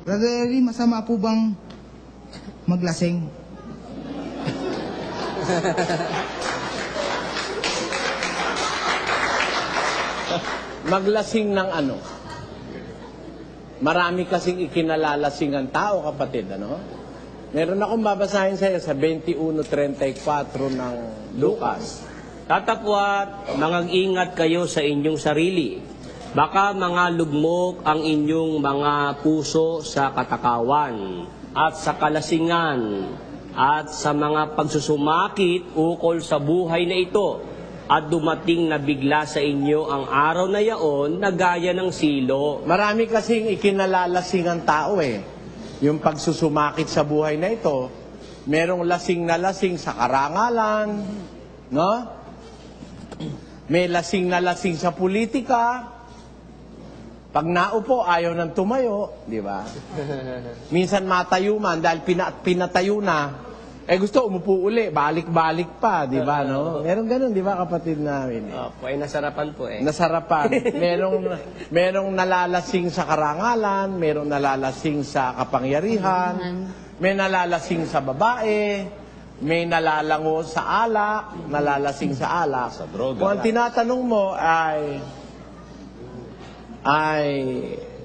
Brother Eli, masama po bang maglasing? Maglasing ng ano? Marami kasing ikinalalasing ang tao, kapatid, ano? Meron akong babasahin sa iyo sa 21:34 ng Lucas. Tatapwat, mangang-ingat kayo sa inyong sarili. Baka mga lugmok ang inyong mga puso sa katakawan at sa kalasingan at sa mga pagsusumakit ukol sa buhay na ito. At dumating na bigla sa inyo ang araw na yaon na gaya ng silo. Marami kasing ikinalalasing ang tao eh. Yung pagsusumakit sa buhay na ito, merong lasing na lasing sa karangalan, no? May lasing na lasing sa politika. Pag naupo, ayaw nang tumayo, di ba? Minsan matayo man dahil pinatayo na, gusto umupo uli, balik-balik pa, di ba, no? Merong ganun, di ba, kapatid namin? Opo, ay nasarapan po eh. Nasarapan. Merong nalalasing sa karangalan, merong nalalasing sa kapangyarihan, may nalalasing sa babae, may nalalango sa alak, nalalasing sa alak. Sa droga. Kung ang tinatanong mo ay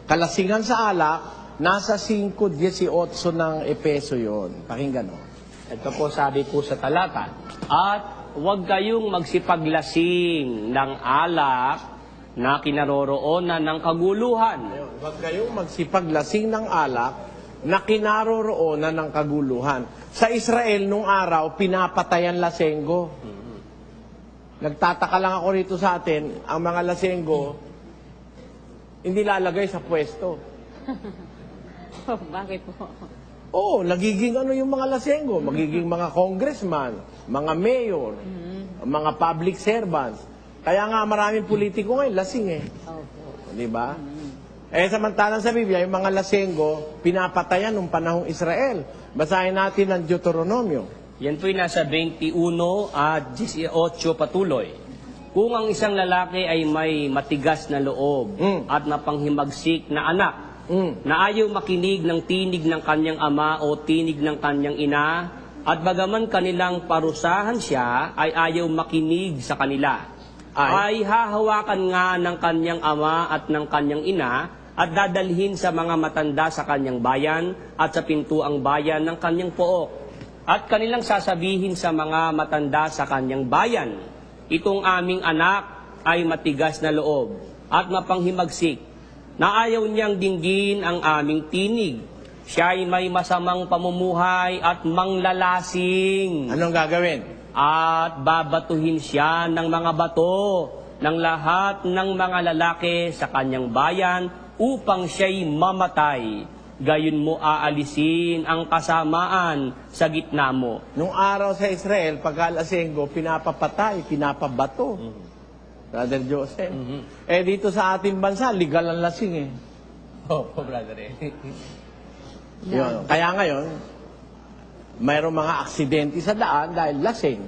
kalasingan sa alak, nasa 5:18 ng Epeso yon. Pakinggan mo. Ito po sabi po sa talata. At huwag kayong magsipaglasing ng alak na kinaroroonan ng kaguluhan. Huwag kayong magsipaglasing ng alak na kinaroroonan ng kaguluhan. Sa Israel, nung araw, pinapatayan lasenggo. Nagtataka lang ako rito sa atin, ang mga lasenggo, hindi lalagay sa pwesto. Bakit po? Oo, nagiging ano yung mga lasenggo, magiging mga congressman, mga mayor, mga public servants. Kaya nga maraming politiko ngayon, lasing eh. Opo. Di ba? Samantalang sa Biblia, yung mga lasenggo, pinapatayan nung panahong Israel. Basahin natin ang Deuteronomio. Yan po'y nasa 21 at 18 patuloy. Kung ang isang lalaki ay may matigas na loob at napanghimagsik na anak, na ayaw makinig ng tinig ng kanyang ama o tinig ng kanyang ina, at bagaman kanilang parusahan siya, ay ayaw makinig sa kanila, ay hahawakan nga ng kanyang ama at ng kanyang ina, at dadalhin sa mga matanda sa kanyang bayan at sa pintuang bayan ng kanyang pook. At kanilang sasabihin sa mga matanda sa kanyang bayan, itong aming anak ay matigas na loob at mapanghimagsik, na ayaw niyang dinggin ang aming tinig. Siya ay may masamang pamumuhay at manglalasing. Anong gagawin? At babatuhin siya ng mga bato ng lahat ng mga lalaki sa kanyang bayan upang siya'y mamatay. Gayon mo aalisin ang kasamaan sa gitna mo. Nung araw sa Israel, pagkalasenggo, pinapapatay, pinapabato. Brother Joseph. Dito sa ating bansa, legal ang lasing eh. Opo, brother eh. Yun. Kaya ngayon, mayroong mga aksidente sa daan dahil lasing.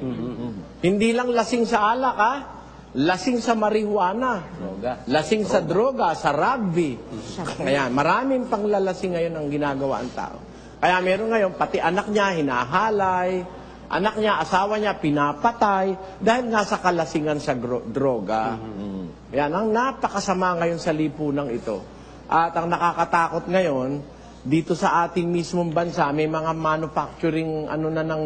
Hindi lang lasing sa alak, ha? Lasing sa marijuana. Droga. Lasing sa droga, sa rugby. Kaya maraming panglalasing ngayon ang ginagawa ang tao. Kaya meron ngayon, pati anak niya hinahalay, anak niya, asawa niya pinapatay dahil nga sa kalasingan sa droga. Yan, ang napakasama ngayon sa lipunan ito. At ang nakakatakot ngayon, dito sa ating mismong bansa, may mga manufacturing ng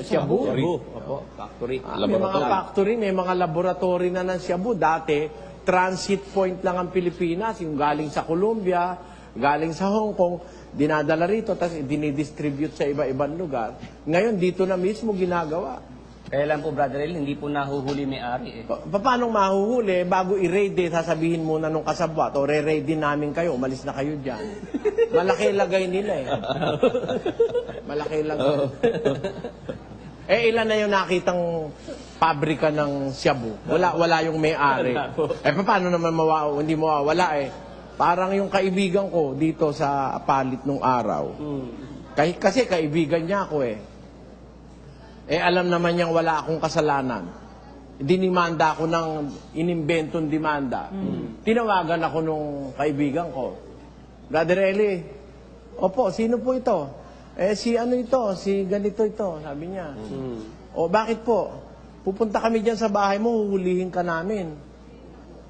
shabu. Opo, factory. May mga factory, may mga laboratory na ng shabu. Dati, transit point lang ang Pilipinas, yung galing sa Colombia, galing sa Hong Kong, dinadala rito, tapos dinidistribute sa iba-ibang lugar. Ngayon, dito na mismo ginagawa. Kaya lang po, brother El, hindi po nahuhuli may-ari eh. Paano mahuhuli? Bago i-raid, sasabihin muna nung kasabwat, o re-raid din namin kayo, umalis na kayo dyan. Malaki lagay nila eh. Malaki lagay. Ilan na yung nakitang pabrika ng shabu? Wala yung may-ari. Paano naman hindi mawawala eh? Parang yung kaibigan ko dito sa palit nung araw. Kasi kaibigan niya ako eh. Alam naman niyang wala akong kasalanan. Dinimanda ako ng inimbentong demanda. Tinawagan ako nung kaibigan ko. Brother Eli, opo, sino po ito? Si ano ito, si ganito ito, sabi niya. O bakit po? Pupunta kami dyan sa bahay mo, huhulihin ka namin.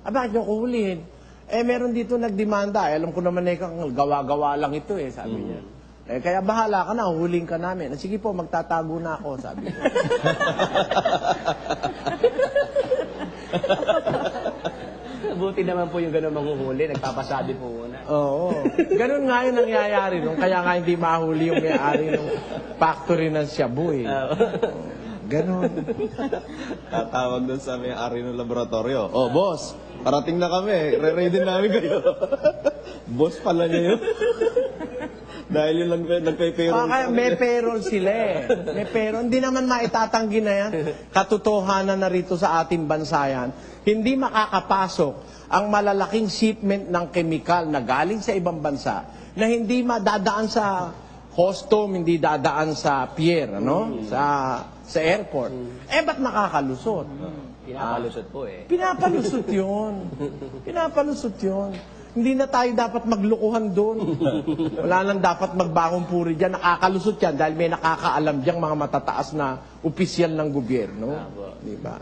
Bakit niyo kuhulihin? Meron dito nagdemanda. Alam ko naman gawa-gawa lang ito sabi niya. Kaya bahala ka na, huhulihin ka namin. Sige po, magtatago na ako, sabi niya. Buti naman po yung gano'n manghuhuli, nagpapasabi po muna. Oo. Ganun nga yung nangyayari nung kaya nga hindi mahuli yung may-ari ng factory ng Shabu Ganun. Tatawag doon sa may-ari ng laboratorio. Oh, boss, parating na kami. Re-ready namin kayo. Boss pala niya yun. Dahil yung nagpe-payroll. Kaya may payroll sila May payroll. Hindi naman maitatanggi na yan. Katotohanan na rito sa ating bansa yan. Hindi makakapasok ang malalaking shipment ng kemikal na galing sa ibang bansa na hindi madadaan sa custom, hindi dadaan sa pier, sa airport. Ba't nakakalusot? Pinapalusot po Pinapalusot yun. Pinapalusot yun. Hindi na tayo dapat maglukuhan doon. Wala nang dapat magbangong puri dyan. Nakakalusot yan dahil may nakakaalam diyang mga matataas na opisyal ng gobyerno. Diba?